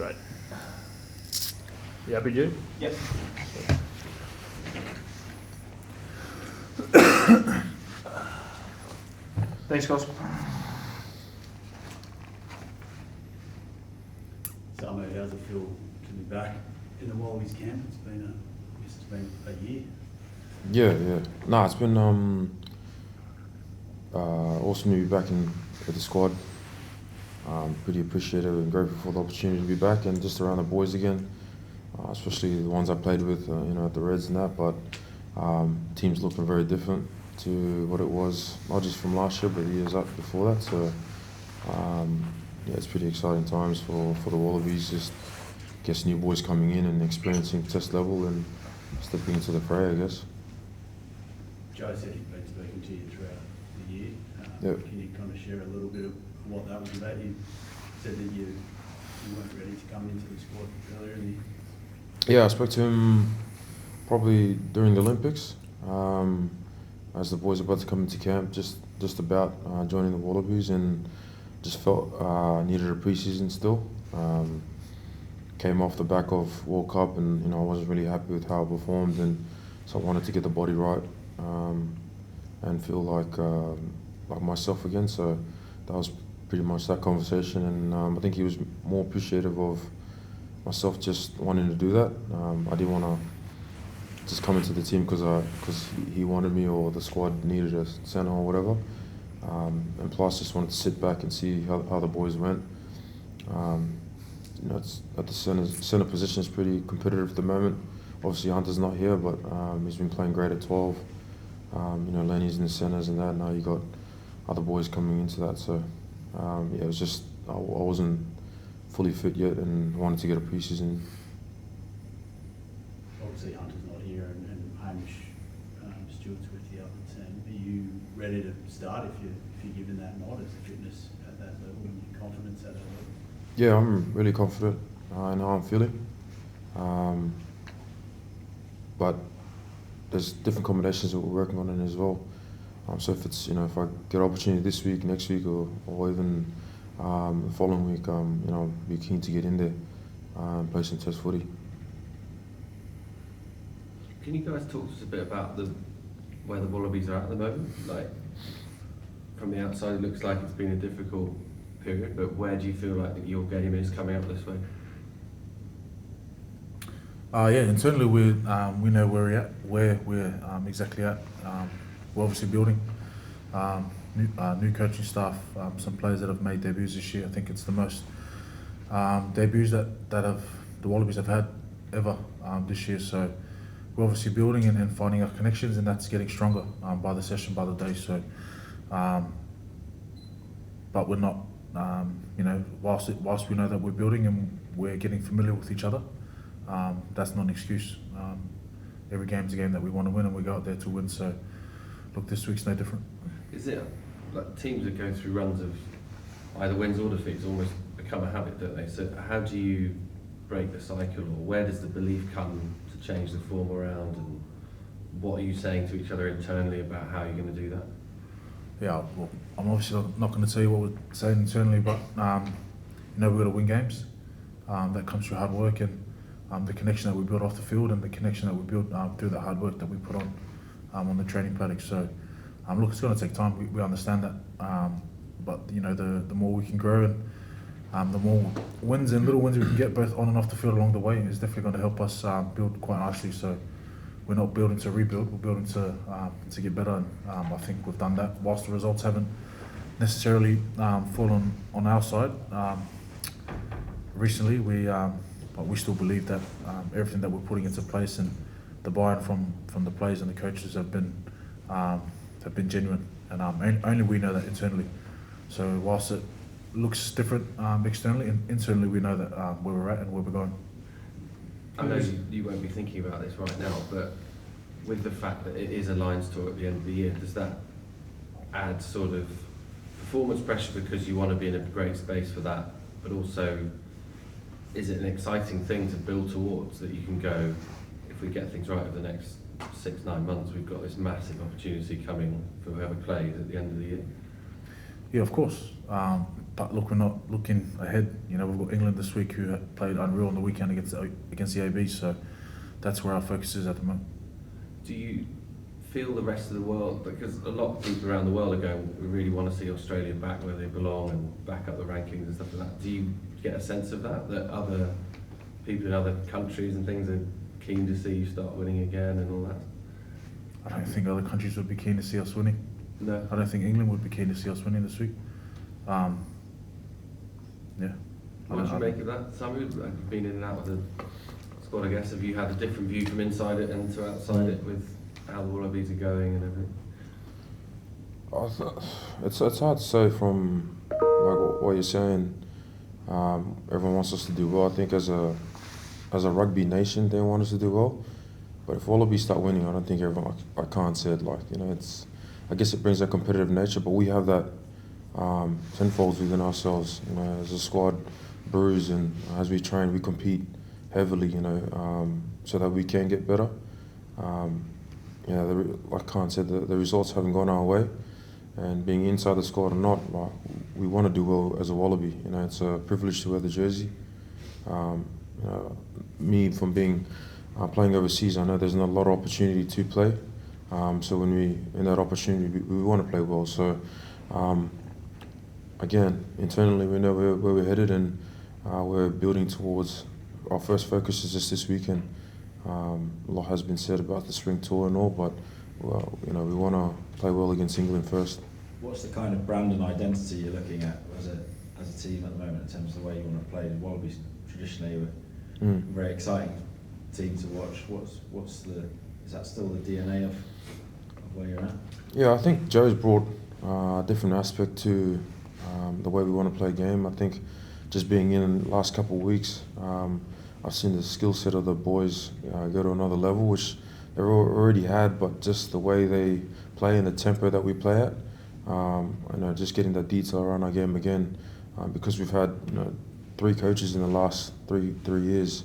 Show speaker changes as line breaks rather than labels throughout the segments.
Great. You happy, Jude?
Yep.
Thanks, guys.
Samu, how's it feel to be back in the Wallabies camp? It's been a year.
Yeah. No, it's been awesome to be back with the squad. Pretty appreciative and grateful for the opportunity to be back and just around the boys again, especially the ones I played with, at the Reds and that. But team's looking very different to what it was, not just from last year, but the years up before that. So it's pretty exciting times for the Wallabies. Just guess new boys coming in and experiencing test level and stepping into the fray, I guess.
Joe said he'd been speaking to you throughout the year.
Yep.
Can you kind of share a little bit of what that was about? You said that you weren't ready to come into the squad earlier in the year.
Yeah, I spoke to him probably during the Olympics, as the boys were about to come into camp, just about joining the Wallabies, and just felt needed a pre-season still. Came off the back of World Cup, and I wasn't really happy with how I performed, and so I wanted to get the body right and feel like myself again. So that was pretty much that conversation, and I think he was more appreciative of myself just wanting to do that. I didn't want to just come into the team because he wanted me or the squad needed a centre or whatever. And plus, just wanted to sit back and see how the boys went. It's at the centre position is pretty competitive at the moment. Obviously, Hunter's not here, but he's been playing great at 12. Lenny's in the centres and that. Now you got other boys coming into that. So it was just I wasn't fully fit yet and wanted to get a pre-season.
Obviously, Hunter's not here, and Hamish Stewart's with you up at team. Are you ready to start if you're given that nod? Is the fitness at that level and your confidence at that level?
Yeah, I'm really confident in how I'm feeling. But there's different combinations that we're working on in as well. So if it's if I get an opportunity this week, next week, or even the following week, I'll be keen to get in there and play some test footy.
Can you guys talk to us a bit about where the Wallabies are at the moment? Like, from the outside, it looks like it's been a difficult period, but where do you feel like your game is coming up this way?
Internally we know where we're exactly at. We're obviously building new coaching staff, some players that have made debuts this year. I think it's the most debuts that the Wallabies have had ever this year. So we're obviously building and finding our connections, and that's getting stronger by the session, by the day. So, but we're not, whilst we know that we're building and we're getting familiar with each other, that's not an excuse. Every game's a game that we want to win, and we go out there to win. So, look, this week's no different.
Is it like teams that go through runs of either wins or defeats almost become a habit, don't they? So how do you break the cycle, or where does the belief come to change the form around, and what are you saying to each other internally about how you're going to do that?
Yeah, well, I'm obviously not going to tell you what we're saying internally, but we've got to win games. That comes through hard work and the connection that we build off the field, and the connection that we build through the hard work that we put on the training paddock. So, look, it's going to take time. We understand that, but the more we can grow and the more wins and little wins we can get both on and off the field along the way is definitely going to help us build quite nicely. So we're not building to rebuild, we're building to get better, and I think we've done that. Whilst the results haven't necessarily fallen on our side recently, we still believe that everything that we're putting into place and the buy-in from the players and the coaches have been genuine, and only we know that internally. So whilst it looks different externally, and internally we know that where we're at and where we're going.
I know you won't be thinking about this right now, but with the fact that it is a Lions tour at the end of the year, does that add sort of performance pressure because you want to be in a great space for that, but also is it an exciting thing to build towards, that you can go, if we get things right over the next 6-9 months, we've got this massive opportunity coming for whoever plays at the end of the year?
Yeah, of course. But look, we're not looking ahead. You know, we've got England this week who played unreal on the weekend against the AB. So that's where our focus is at the moment.
Do you feel the rest of the world, because a lot of people around the world are going, we really want to see Australia back where they belong and back up the rankings and stuff like that. Do you get a sense of that other people in other countries and things are keen to see you start winning again and all that?
I don't think other countries would be keen to see us winning.
No.
I don't think England would be keen to see us winning this week. Yeah.
What do you make of that, Samu? You've been in and out of the squad, I guess. Have you had a different view from inside it and to outside it with how the Wallabies are going and everything?
It's hard to say from like what you're saying. Everyone wants us to do well. I think as a rugby nation, they want us to do well. But if Wallabies start winning, I don't think everyone. I can't say it like, you know. It's. I guess it brings that competitive nature, but we have that tenfold within ourselves. You know, as a squad, bruise, and as we train, we compete heavily. You know, so that we can get better. I can't say the results haven't gone our way, and being inside the squad or not, like, we want to do well as a Wallaby. You know, it's a privilege to wear the jersey. Me from being playing overseas, I know there's not a lot of opportunity to play. So when we in that opportunity, we want to play well. So again, internally, we know where we're headed, and we're building towards. Our first focus is just this weekend. A lot has been said about the spring tour and all, but well, you know, we want to play well against England first.
What's the kind of brand and identity you're looking at as a team at the moment in terms of the way you want to play? The Wallabies traditionally were a very exciting team to watch. Is that still the DNA of where you're at?
Yeah, I think Joe's brought a different aspect to the way we want to play a game. I think just being in the last couple of weeks, I've seen the skill set of the boys go to another level, which they've already had, but just the way they play and the tempo that we play at, just getting that detail around our game again, because we've had 3 coaches in the last three years,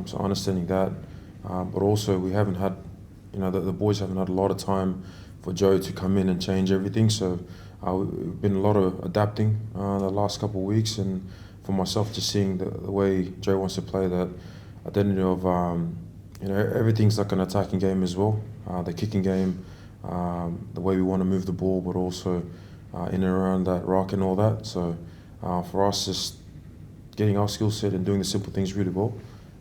so understanding that, but also we haven't had, the boys haven't had a lot of time for Joe to come in and change everything, so we've been a lot of adapting the last couple of weeks, and for myself, just seeing the way Joe wants to play, that identity of, everything's like an attacking game as well, the kicking game, the way we want to move the ball, but also in and around that rock and all that. So for us, just getting our skill set and doing the simple things really well,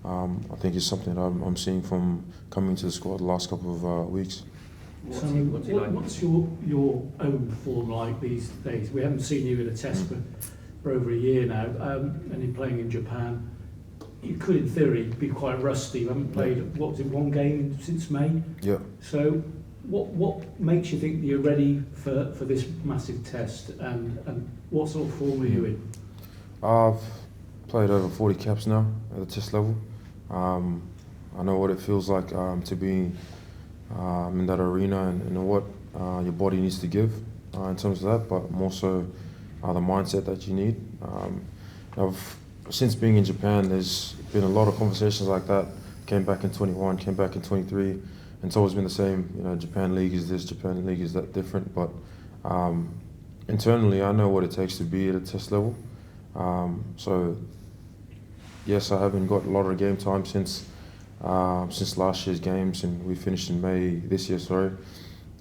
I think is something that I'm seeing from coming to the squad the last couple of weeks.
What's your own form like these days? We haven't seen you in a test for over a year now, and in playing in Japan, you could in theory be quite rusty. You haven't played, one game since May?
Yeah.
So what makes you think you're ready for this massive test, and what sort of form are you in?
I've played over 40 caps now at the test level. I know what it feels like to be in that arena, and what your body needs to give in terms of that, but more so the mindset that you need. Since being in Japan, there's been a lot of conversations like that. Came back in 21, came back in 23, and it's always been the same. Japan League is this, Japan League is that different. But internally, I know what it takes to be at a test level. So yes, I haven't got a lot of game time since last year's games, and we finished in May this year. Sorry,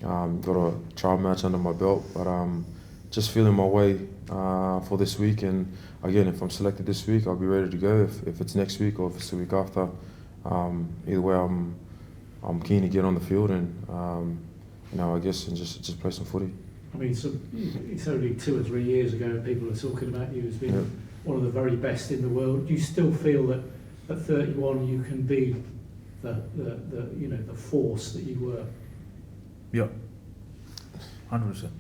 got a trial match under my belt, but just feeling my way for this week. And again, if I'm selected this week, I'll be ready to go. If it's next week or if it's the week after, either way, I'm keen to get on the field and I guess and just play some footy.
I mean, it's only 2 or 3 years ago people are talking about you as being one of the very best in the world. Do you still feel that at 31 you can be the force that you were?
Yeah, 100%.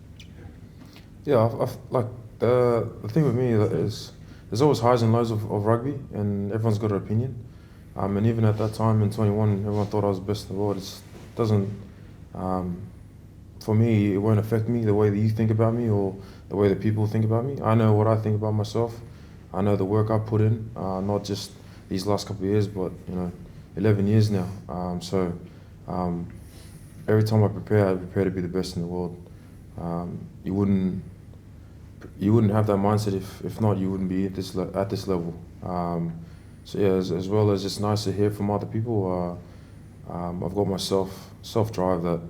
Yeah, I've like the thing with me is there's always highs and lows of rugby, and everyone's got an opinion. And even at that time in 21, everyone thought I was the best in the world. It doesn't, for me, it won't affect me the way that you think about me or the way that people think about me. I know what I think about myself. I know the work I put in, not just these last couple of years, but 11 years now. Every time I prepare to be the best in the world. you wouldn't have that mindset if not, you wouldn't be at this level. So yeah, as well as it's nice to hear from other people. I've got myself self drive that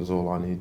is all I need.